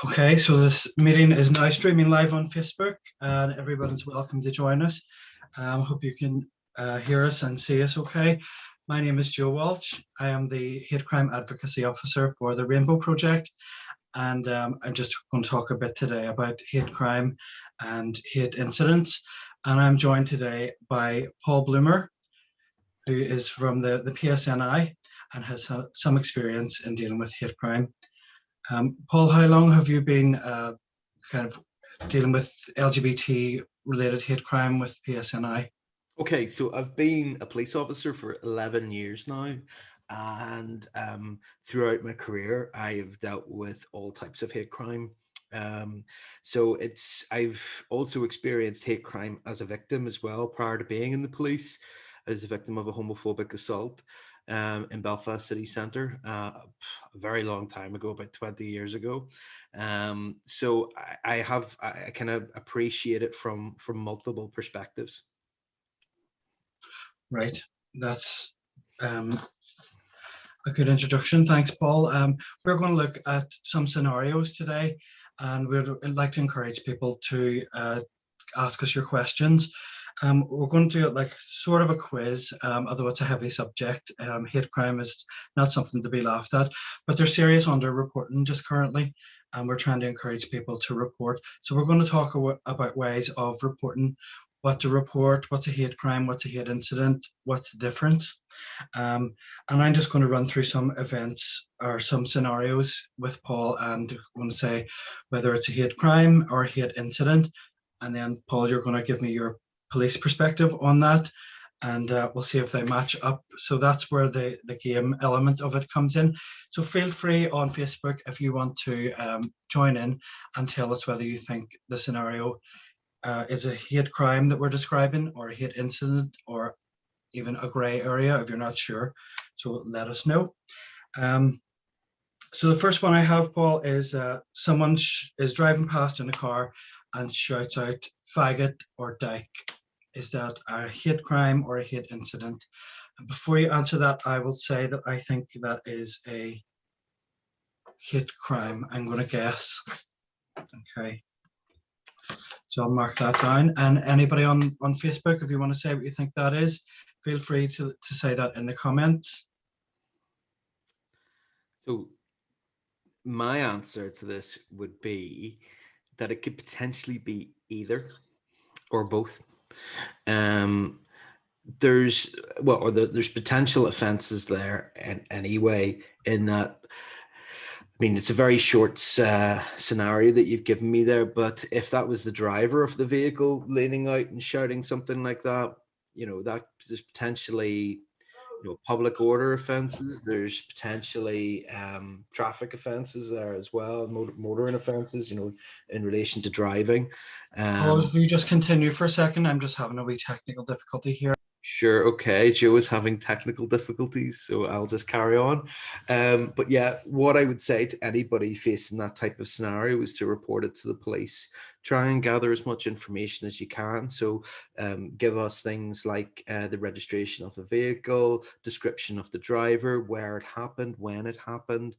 Okay, so this meeting is now streaming live on Facebook, and everybody's welcome to join us. Hope you can hear us and see us okay. My name is Joe Walsh. I am the Hate Crime Advocacy Officer for the Rainbow Project, and I'm just going to talk a bit today about hate crime and hate incidents. And I'm joined today by Paul Bloomer, who is from the PSNI and has some experience in dealing with hate crime. Paul, how long have you been kind of dealing with LGBT related hate crime with PSNI? Okay, so I've been a police officer for 11 years now, and throughout my career, I've dealt with all types of hate crime. I've also experienced hate crime as a victim as well. Prior to being in the police, I was a victim of a homophobic assault in Belfast city centre a very long time ago, about 20 years ago. I kind of appreciate it from multiple perspectives. Right, that's a good introduction. Thanks, Paul. We're going to look at some scenarios today, and we'd like to encourage people to ask us your questions. We're going to do it like sort of a quiz, although it's a heavy subject. Hate crime is not something to be laughed at, but they're serious underreporting just currently, and we're trying to encourage people to report. So we're going to talk about ways of reporting, what to report, what's a hate crime, what's a hate incident, what's the difference. And I'm just going to run through some events or some scenarios with Paul, and I'm going to say whether it's a hate crime or a hate incident. And then, Paul, you're going to give me your police perspective on that, and we'll see if they match up. So that's where the game element of it comes in. So feel free on Facebook if you want to join in and tell us whether you think the scenario is a hate crime that we're describing, or a hate incident, or even a gray area if you're not sure. So let us know. So the first one I have, Paul, is someone is driving past in a car and shouts out faggot or dyke. Is that a hate crime or a hate incident? And before you answer that, I will say that I think that is a hate crime. I'm going to guess. Okay. So I'll mark that down. And anybody on Facebook, if you want to say what you think that is, feel free to say that in the comments. So my answer to this would be that it could potentially be either or both. There's potential offences there, and anyway, in that. I mean, it's a very short scenario that you've given me there, but if that was the driver of the vehicle leaning out and shouting something like that, that there's potentially, public order offences. There's potentially traffic offences there as well, motoring offences, in relation to driving. Paul, if you just continue for a second, I'm just having a wee technical difficulty here. Sure. Okay. Joe is having technical difficulties, so I'll just carry on. But yeah, what I would say to anybody facing that type of scenario is to report it to the police. Try and gather as much information as you can. So give us things like the registration of the vehicle, description of the driver, where it happened, when it happened,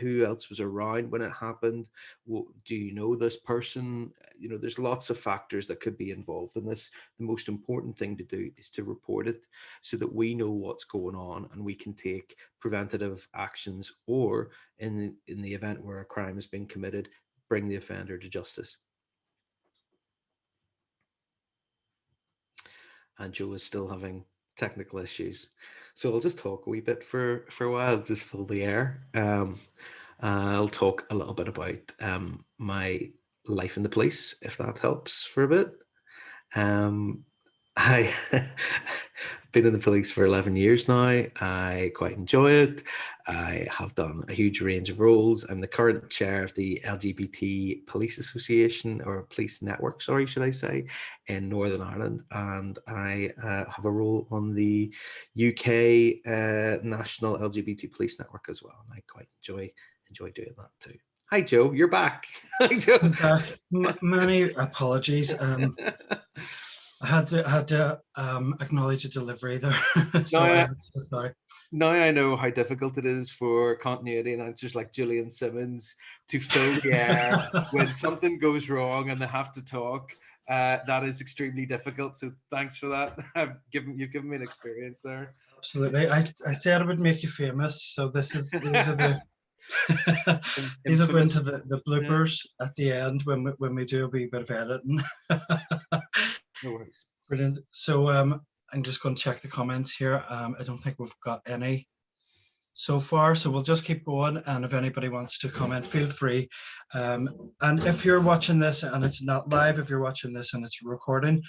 who else was around when it happened. Do you know this person? There's lots of factors that could be involved in this. The most important thing to do is to report it so that we know what's going on and we can take preventative actions, or in the event where a crime has been committed, bring the offender to justice. And Joe is still having technical issues, so I'll just talk a wee bit for a while, just fill the air. I'll talk a little bit about my life in the police, if that helps for a bit. I been in the police for 11 years now. I quite enjoy it. I have done a huge range of roles. I'm the current chair of the LGBT Police Association, or Police Network, sorry, should I say, in Northern Ireland. And I have a role on the UK National LGBT Police Network as well. And I quite enjoy doing that too. Hi, Joe. You're back. Hi, Joe. I'm back. Many apologies. I had to acknowledge a delivery there, Now, so I'm so sorry. now I know how difficult it is for continuity announcers like Julian Simmons to fill the air when something goes wrong and they have to talk. That is extremely difficult. So thanks for that. You've given me an experience there. Absolutely. I said it would make you famous, so these are the these will go into Infamous. the Yeah, bloopers at the end when we do a wee bit of editing. no worries. Brilliant. So I'm just going to check the comments here. I don't think we've got any so far, so we'll just keep going. And if anybody wants to comment, feel free. And if you're watching this and it's not live, if you're watching this and it's recording,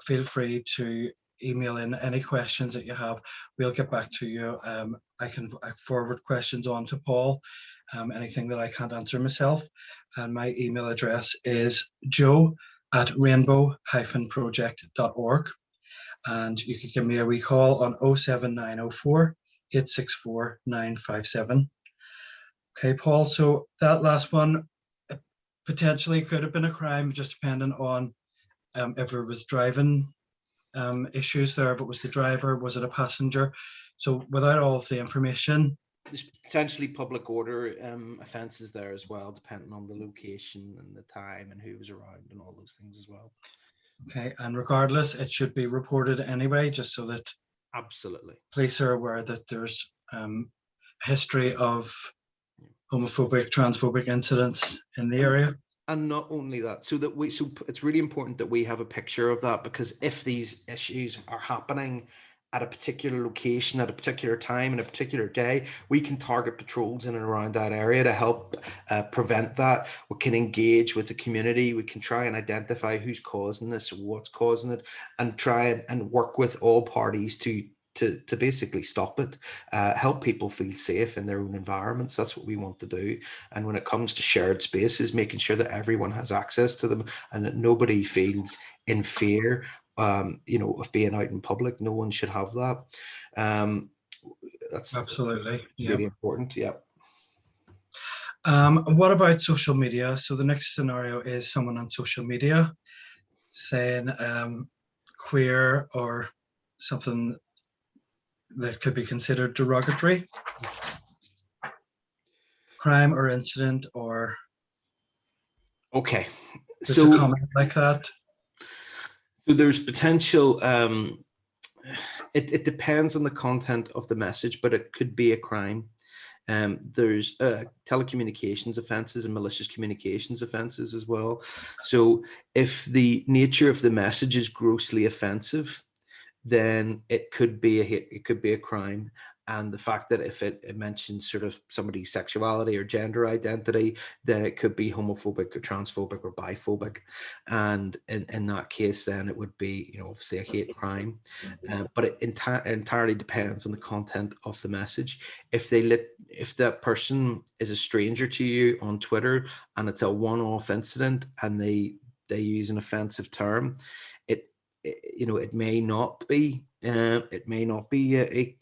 feel free to email in any questions that you have. We'll get back to you. I forward questions on to Paul, anything that I can't answer myself. And my email address is joe@rainbow-project.org. And you can give me a wee call on 07904 864 957. Okay, Paul. So that last one potentially could have been a crime, just depending on if it was driving issues there, if it was the driver, was it a passenger? So without all of the information. There's potentially public order offences there as well, depending on the location and the time and who was around and all those things as well. Okay, and regardless, it should be reported anyway, just so that absolutely police are aware that there's a history of homophobic, transphobic incidents in the area. And not only that, so it's really important that we have a picture of that, because if these issues are happening at a particular location, at a particular time, in a particular day, we can target patrols in and around that area to help prevent that. We can engage with the community. We can try and identify who's causing this, what's causing it, and try and work with all parties to basically stop it, help people feel safe in their own environments. That's what we want to do. And when it comes to shared spaces, making sure that everyone has access to them and that nobody feels in fear of being out in public. No one should have that. That's absolutely really important. Yeah. What about social media? So the next scenario is someone on social media saying queer or something that could be considered derogatory, crime or incident, or okay, just a comment like that. So there's potential. It depends on the content of the message, but it could be a crime. There's telecommunications offences and malicious communications offences as well. So if the nature of the message is grossly offensive, then it could be a crime. And the fact that if it mentions sort of somebody's sexuality or gender identity, then it could be homophobic or transphobic or biphobic. And in that case, then it would be, obviously a hate crime. But it entirely depends on the content of the message. If that person is a stranger to you on Twitter and it's a one-off incident and they use an offensive term, it may not be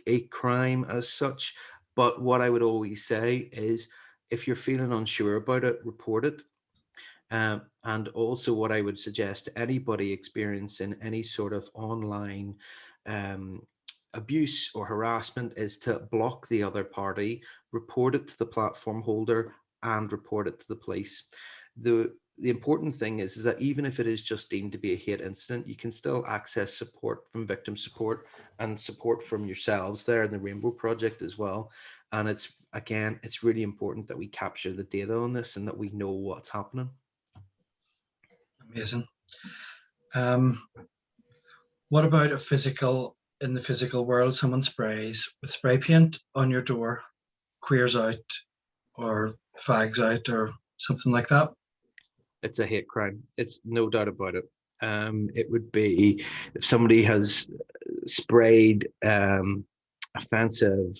a crime as such. But what I would always say is, if you're feeling unsure about it, report it. And also what I would suggest to anybody experiencing any sort of online abuse or harassment is to block the other party, report it to the platform holder, and report it to the police. The important thing is that even if it is just deemed to be a hate incident, you can still access support from victim support and support from yourselves there in the Rainbow Project as well. And it's really important that we capture the data on this and that we know what's happening. Amazing. What about in the physical world, someone sprays with spray paint on your door, queers out or fags out or something like that? It's a hate crime. It's no doubt about it. It would be if somebody has sprayed offensive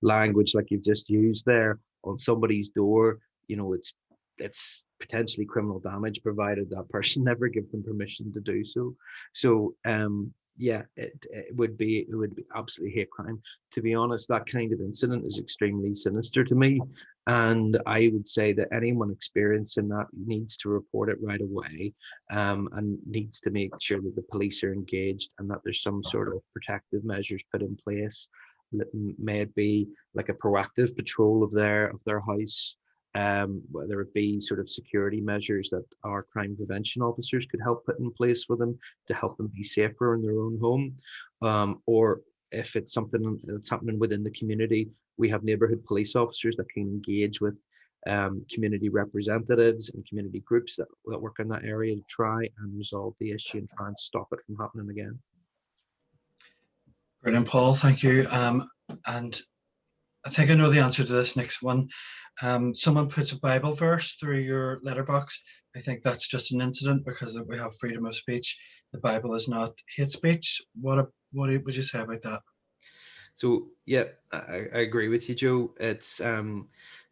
language like you've just used there on somebody's door. It's potentially criminal damage, provided that person never give them permission to do so. So yeah, it would be absolutely hate crime. To be honest, that kind of incident is extremely sinister to me, and I would say that anyone experiencing that needs to report it right away, and needs to make sure that the police are engaged and that there's some sort of protective measures put in place. May it be like a proactive patrol of their house, whether it be sort of security measures that our crime prevention officers could help put in place with them to help them be safer in their own home, or if it's something that's happening within the community, we have neighbourhood police officers that can engage with community representatives and community groups that work in that area to try and resolve the issue and try and stop it from happening again. Brilliant, Paul. Thank you. And I think I know the answer to this next one. Someone puts a Bible verse through your letterbox. I think that's just an incident because we have freedom of speech. The Bible is not hate speech. What would you say about that? So yeah, I agree with you, Joe. It's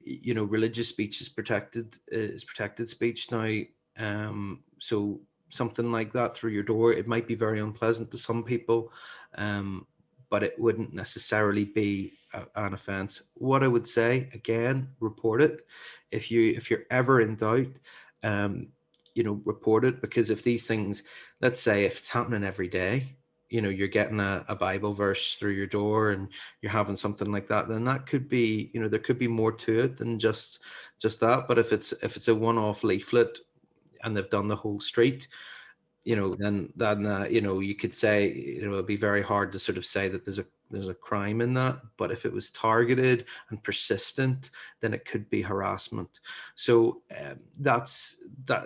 religious speech is protected speech now. So something like that through your door, it might be very unpleasant to some people, but it wouldn't necessarily be an offence. What I would say again, report it. If you're ever in doubt, report it, because if these things, let's say if it's happening every day, you're getting a Bible verse through your door and you're having something like that, then that could be, there could be more to it than just that. But if it's a one-off leaflet and they've done the whole street, then you could say, it'd be very hard to sort of say that there's a crime in that. But if it was targeted and persistent, then it could be harassment. So that's that.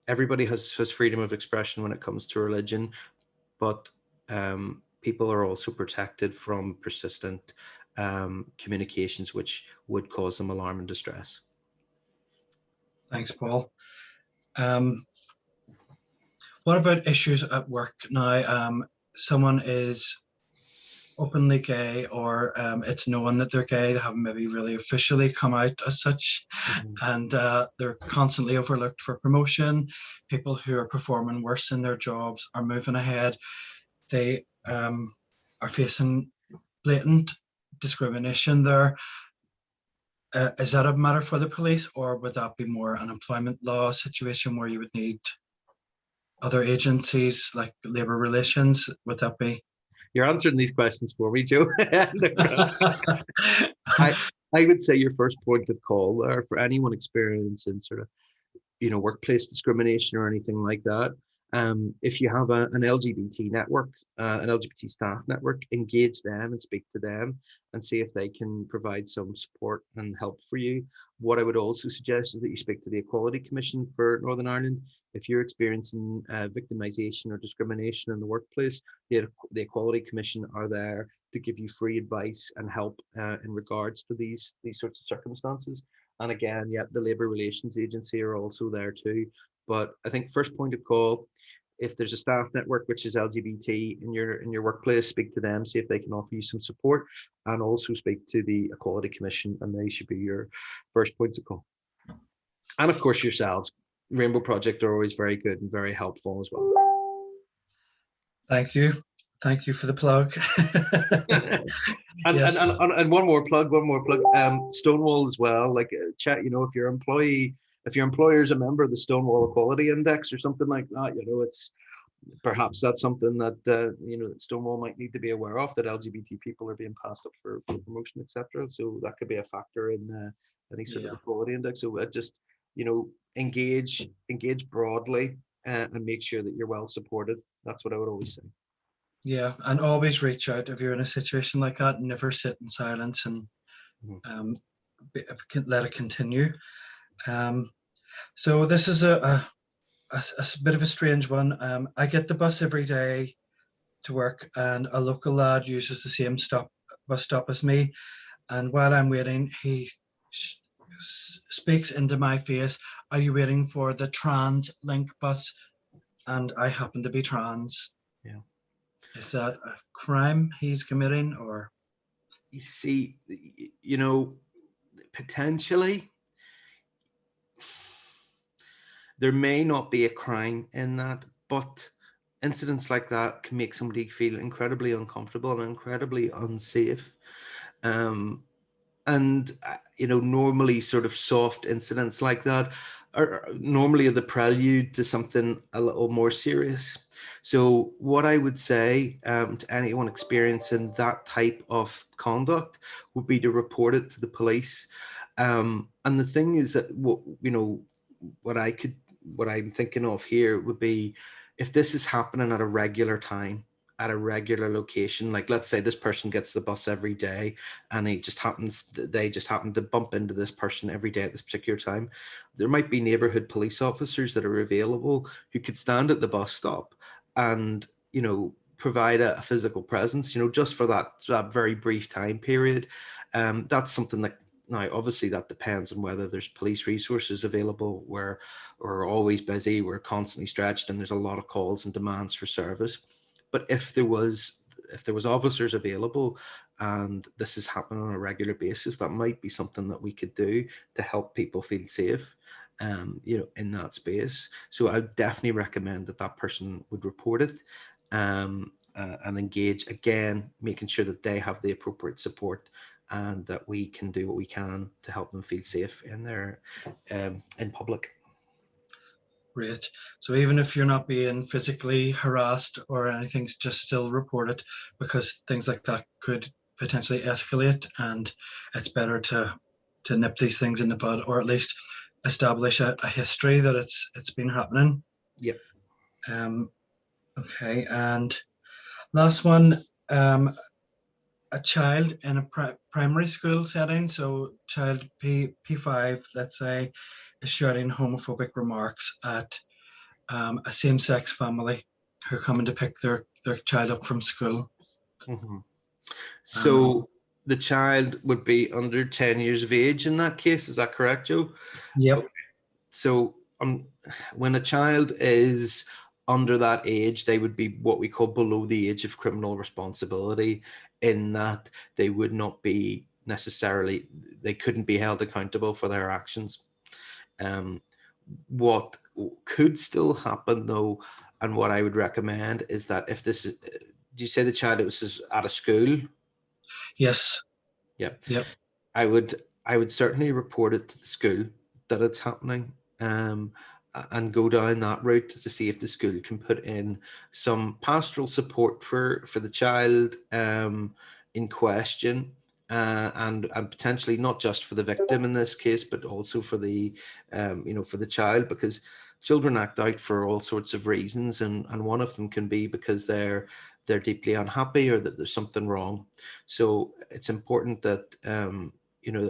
Everybody has freedom of expression when it comes to religion, but people are also protected from persistent communications which would cause them alarm and distress. Thanks, Paul. What about issues at work now? Someone is openly gay, or it's known that they're gay. They haven't maybe really officially come out as such, and they're constantly overlooked for promotion. People who are performing worse in their jobs are moving ahead. They are facing blatant discrimination there. Is that a matter for the police, or would that be more an employment law situation where you would need other agencies like labour relations? Would that be? You're answering these questions for me, Joe. I would say your first point of call there for anyone experiencing sort of workplace discrimination or anything like that. If you have an LGBT network, an LGBT staff network, engage them and speak to them and see if they can provide some support and help for you. What I would also suggest is that you speak to the Equality Commission for Northern Ireland. If you're experiencing victimisation or discrimination in the workplace, the Equality Commission are there to give you free advice and help in regards to these sorts of circumstances. And again, yeah, the Labour Relations Agency are also there too. But I think first point of call, if there's a staff network which is LGBT in your workplace, speak to them, see if they can offer you some support, and also speak to the Equality Commission, and they should be your first points of call. And of course yourselves. Rainbow Project are always very good and very helpful as well. Thank you. Thank you for the plug. and, yes. and one more plug. Stonewall as well. Like chat, if your employer is a member of the Stonewall Equality Index or something like that, it's perhaps that's something that that Stonewall might need to be aware of, that LGBT people are being passed up for promotion, etc. So that could be a factor in any sort of equality index. So just engage broadly and make sure that you're well supported. That's what I would always say. Yeah, and always reach out if you're in a situation like that. Never sit in silence and let it continue. So this is a bit of a strange one. I get the bus every day to work, and a local lad uses the same bus stop as me. And while I'm waiting, he speaks into my face, "Are you waiting for the trans link bus?" And I happen to be trans. Yeah. Is that a crime he's committing, or? You see, potentially there may not be a crime in that, but incidents like that can make somebody feel incredibly uncomfortable and incredibly unsafe. Um, and normally sort of soft incidents like that are normally the prelude to something a little more serious. So what I would say, to anyone experiencing that type of conduct, would be to report it to the police. And the thing is that what I could what I'm thinking of here would be, if this is happening at a regular time, at a regular location, like let's say this person gets the bus every day, and they just happen to bump into this person every day at this particular time, there might be neighborhood police officers that are available who could stand at the bus stop and provide a physical presence, just for that very brief time period. That's something that, now obviously that depends on whether there's police resources available. We're always busy, we're constantly stretched, and there's a lot of calls and demands for service. But if there was officers available and this is happening on a regular basis, that might be something that we could do to help people feel safe, in that space. So I would definitely recommend that person would report it, and engage again, making sure that they have the appropriate support and that we can do what we can to help them feel safe in public. Great. So even if you're not being physically harassed or anything, just still report it, because things like that could potentially escalate, and it's better to nip these things in the bud, or at least establish a history that it's been happening. Yep. Um, okay, and last one, a child in a primary school setting, so child P5, let's say, is shouting homophobic remarks at a same-sex family who are coming to pick their child up from school. Mhm. Um, So the child would be under 10 years of age in that case. Is that correct, Joe? yep, Okay. So when a child is under that age, they would be what we call below the age of criminal responsibility, in that they would not be necessarily, they couldn't be held accountable for their actions. Um, what could still happen though, and what I would recommend is that if this is, do you say the child was at a school? yes, Yeah. yep, I would certainly report it to the school that it's happening, and go down that route to see if the school can put in some pastoral support for the child in question, and potentially not just for the victim in this case, but also for the child, because children act out for all sorts of reasons, and one of them can be because they're deeply unhappy, or that there's something wrong. So it's important that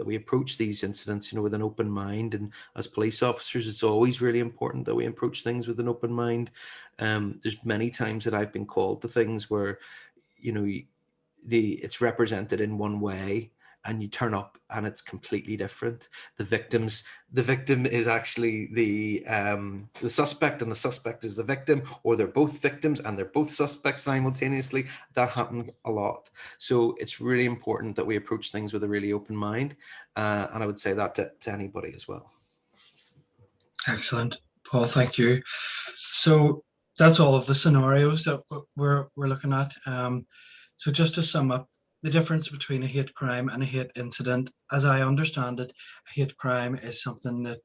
we approach these incidents, with an open mind. And as police officers, it's always really important that we approach things with an open mind. There's many times that I've been called to things where, you know, it's represented in one way, and you turn up and it's completely different. The victim is actually the suspect, and the suspect is the victim, or they're both victims and they're both suspects simultaneously. That happens a lot. So it's really important that we approach things with a really open mind, and I would say that to anybody as well. excellent, Paul. Thank you. So that's all of the scenarios that we're looking at. So just to sum up, the difference between a hate crime and a hate incident, as I understand it, a hate crime is something that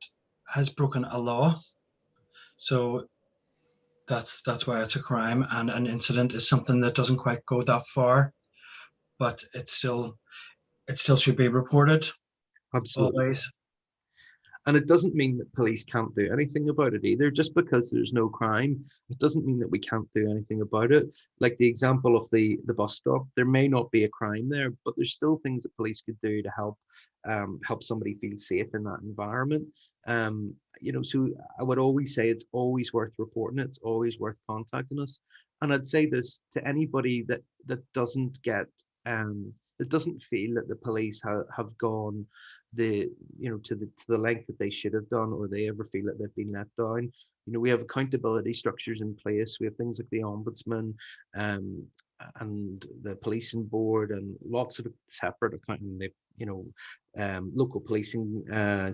has broken a law. So that's why it's a crime, and an incident is something that doesn't quite go that far, but it still should be reported Absolutely. always. And it doesn't mean that police can't do anything about it either. Just because there's no crime, it doesn't mean that we can't do anything about it. Like the example of the bus stop, there may not be a crime there, but there's still things that police could do to help somebody feel safe in that environment. So I would always say it's always worth reporting it. It's always worth contacting us. And I'd say this to anybody that doesn't feel that the police have gone to the length that they should have done, or they ever feel that they've been let down. We have accountability structures in place. We have things like the ombudsman, um, the policing board and lots of separate accounting, local policing,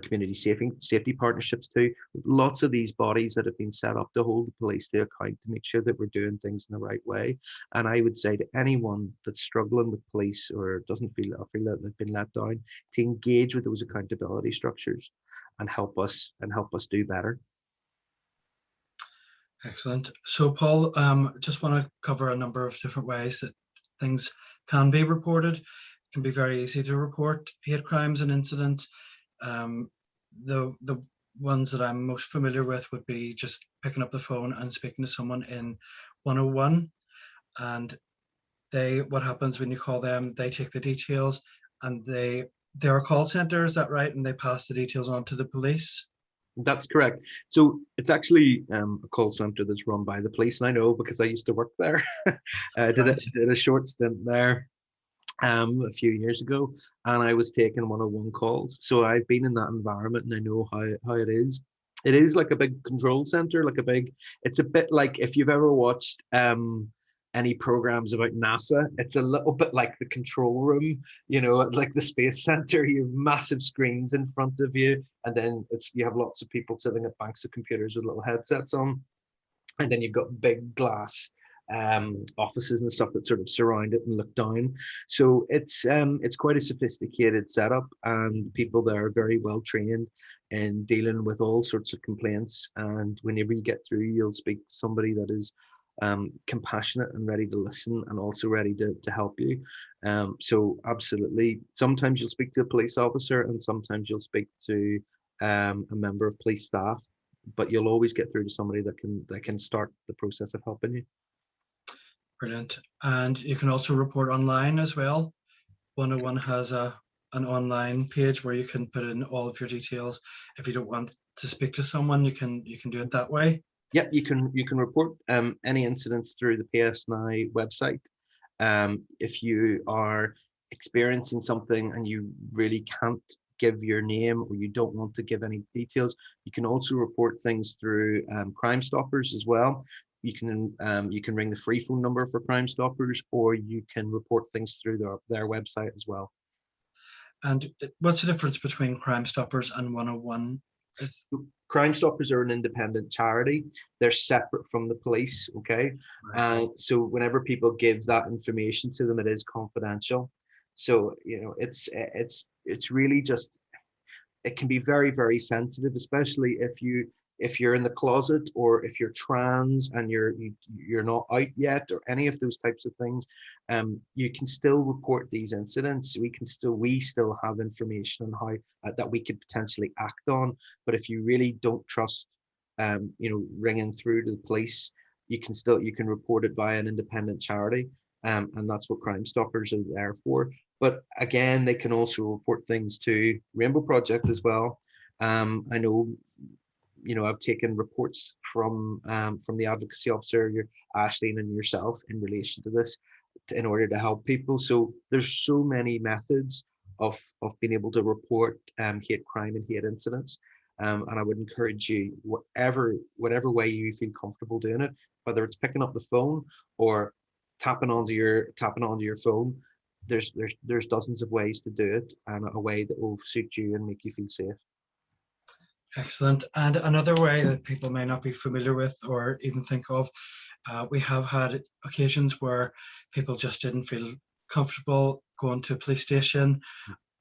community safety partnerships too. Lots of these bodies that have been set up to hold the police to account to make sure that we're doing things in the right way. And I would say to anyone that's struggling with police or doesn't feel that they've been let down, to engage with those accountability structures and help us do better. Excellent. So, Paul, just want to cover a number of different ways that things can be reported. It can be very easy to report hate crimes and incidents. The ones that I'm most familiar with would be just picking up the phone and speaking to someone in 101. And what happens when you call them, they take the details and they're a call center, is that right? And they pass the details on to the police. That's correct. So it's actually a call center that's run by the police, and I know because I used to work there. I did a short stint there a few years ago, and I was taking 101 calls. So I've been in that environment, and I know how it is. It is like a big control center, it's a bit like if you've ever watched any programs about NASA. It's a little bit like the control room, like the space center. You have massive screens in front of you, and then you have lots of people sitting at banks of computers with little headsets on, and then you've got big glass offices and stuff that sort of surround it and look down. So it's quite a sophisticated setup, and people there are very well trained in dealing with all sorts of complaints. And whenever you get through, you'll speak to somebody that is compassionate and ready to listen, and also ready to help you. So absolutely, sometimes you'll speak to a police officer, and sometimes you'll speak to a member of police staff, but you'll always get through to somebody that can start the process of helping you. Brilliant. And you can also report online as well. 101 has an online page where you can put in all of your details. If you don't want to speak to someone, you can do it that way. Yep, you can report any incidents through the PS Now website. If you are experiencing something and you really can't give your name, or you don't want to give any details, you can also report things through Crime Stoppers as well. You can ring the free phone number for Crime Stoppers, or you can report things through their website as well. And what's the difference between Crime Stoppers and 101? Crime Stoppers are an independent charity. They're separate from the police, okay? Right. So whenever people give that information to them, it is confidential. So, it's really just, it can be very, very sensitive, especially if you're in the closet, or if you're trans and you're not out yet, or any of those types of things. You can still report these incidents. We still have information on how that we could potentially act on. But if you really don't trust ringing through to the police, you can report it via an independent charity. And that's what Crime Stoppers are there for. But again, they can also report things to Rainbow Project as well. I know, I've taken reports from the advocacy officer, Ashleen, and yourself in relation to this, in order to help people. So there's so many methods of being able to report hate crime and hate incidents. And I would encourage you, whatever way you feel comfortable doing it, whether it's picking up the phone or tapping onto your phone. There's dozens of ways to do it, and a way that will suit you and make you feel safe. Excellent. And another way that people may not be familiar with or even think of, we have had occasions where people just didn't feel comfortable going to a police station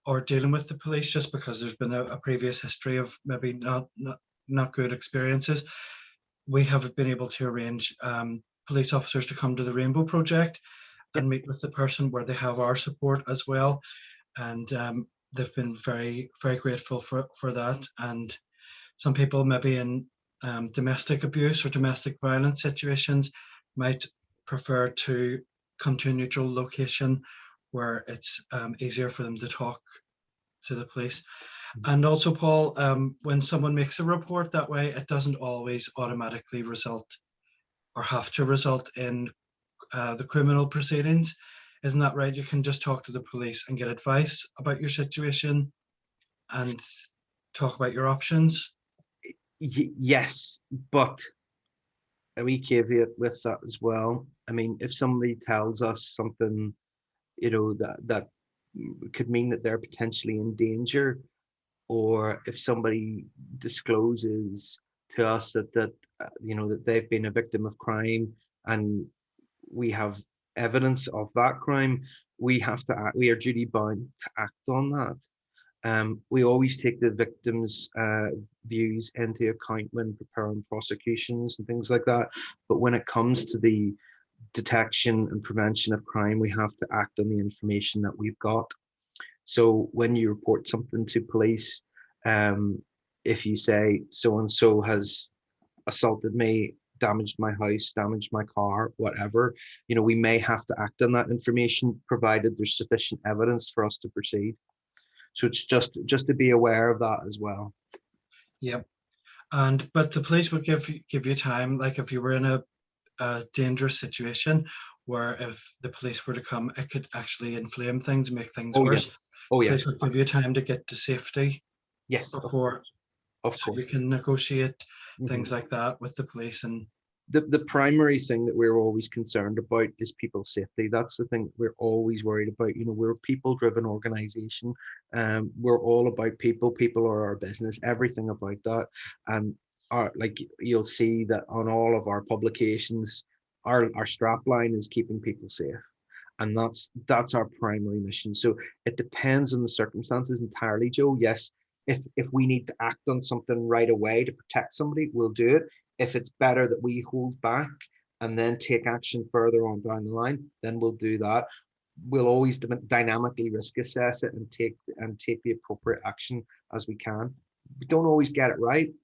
or dealing with the police, just because there's been a previous history of maybe not good experiences. We have been able to arrange police officers to come to the Rainbow Project and meet with the person, where they have our support as well. And they've been very, very grateful for that. And some people maybe in domestic abuse or domestic violence situations might prefer to come to a neutral location where it's easier for them to talk to the police. And also, Paul, when someone makes a report that way, it doesn't always automatically result or have to result in the criminal proceedings. Isn't that right? You can just talk to the police and get advice about your situation and talk about your options. Yes, but a wee caveat with that as well. I mean, if somebody tells us something, that could mean that they're potentially in danger, or if somebody discloses to us that they've been a victim of crime, and we have evidence of that crime, we have to act. We are duty bound to act on that. We always take the victims' views into account when preparing prosecutions and things like that. But when it comes to the detection and prevention of crime, we have to act on the information that we've got. So when you report something to police, if you say so and so has assaulted me, damaged my house, damaged my car, whatever, we may have to act on that information, provided there's sufficient evidence for us to proceed. So it's just to be aware of that as well. Yep. But the police would give you time, like if you were in a dangerous situation where if the police were to come, it could actually inflame things, make things Oh worse. yes. Oh yes. Police would give you time to get to safety Yes. before, Of so course. you can negotiate things Mm-hmm. like that with the police. And the primary thing that we're always concerned about is people's safety. That's the thing that we're always worried about. We're a people-driven organization. We're all about people. People are our business. Everything about that. And like you'll see that on all of our publications, our strap line is keeping people safe. And that's our primary mission. So it depends on the circumstances entirely, Joe. Yes, if we need to act on something right away to protect somebody, we'll do it. If it's better that we hold back and then take action further on down the line, then we'll do that. We'll always dynamically risk assess it and take the appropriate action as we can. We don't always get it right,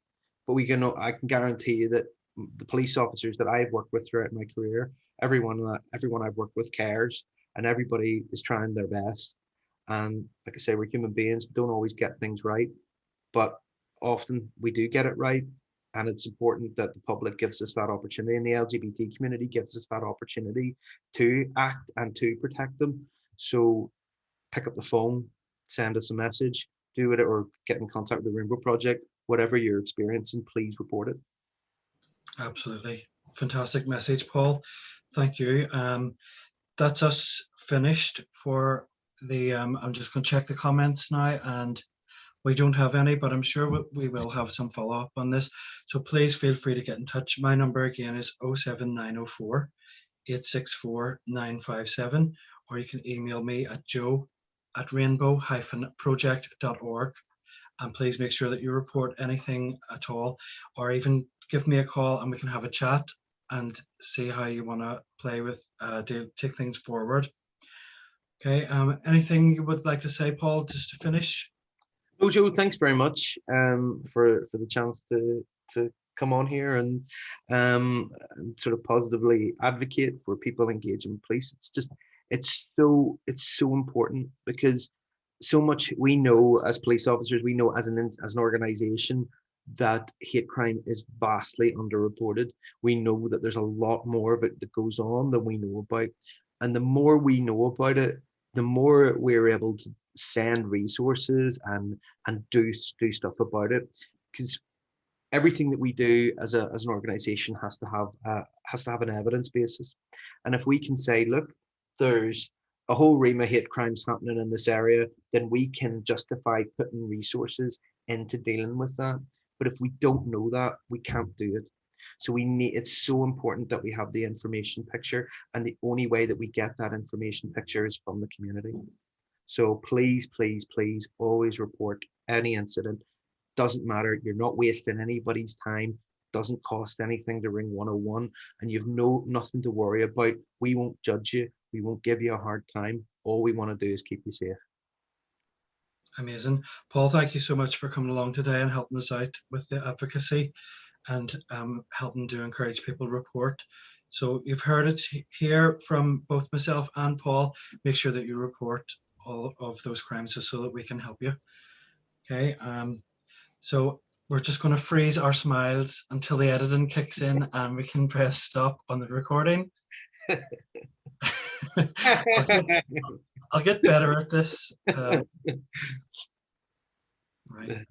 but I can guarantee you that the police officers that I've worked with throughout my career, everyone I've worked with cares, and everybody is trying their best. And like I say, we're human beings. We don't always get things right, but often we do get it right. And it's important that the public gives us that opportunity, and the LGBT community gives us that opportunity to act and to protect them. So pick up the phone, send us a message, do it, or get in contact with the Rainbow Project. Whatever you're experiencing, please report it. absolutely fantastic message, Paul. Thank you. That's us finished for the. I'm just going to check the comments now, and we don't have any, but I'm sure we will have some follow up on this. So please feel free to get in touch. My number again is 07904 864 957, or you can email me at joe@rainbow-project.org. And please make sure that you report anything at all, or even give me a call and we can have a chat and see how you want to play with, take things forward. Okay. Anything you would like to say, Paul, just to finish? No, Joe, thanks very much for the chance to come on here and sort of positively advocate for people engaging with police. It's so important, because so much we know as police officers, we know as an organization, that hate crime is vastly underreported. We know that there's a lot more of it that goes on than we know about, and the more we know about it, the more we're able to send resources and do stuff about it, because everything that we do as an organization has to have an evidence basis. And if we can say, look, there's a whole ream of hate crimes happening in this area, then we can justify putting resources into dealing with that. But if we don't know that, we can't do it. So it's so important that we have the information picture, and the only way that we get that information picture is from the community. So please, please, please always report any incident. Doesn't matter. You're not wasting anybody's time. Doesn't cost anything to ring 101, and you've nothing to worry about. We won't judge you. We won't give you a hard time. All we want to do is keep you safe. Amazing. Paul, thank you so much for coming along today and helping us out with the advocacy and helping to encourage people to report. So you've heard it here from both myself and Paul. Make sure that you report all of those crimes so that we can help you. Okay. So we're just going to freeze our smiles until the editing kicks in and we can press stop on the recording. I'll get better at this. Right.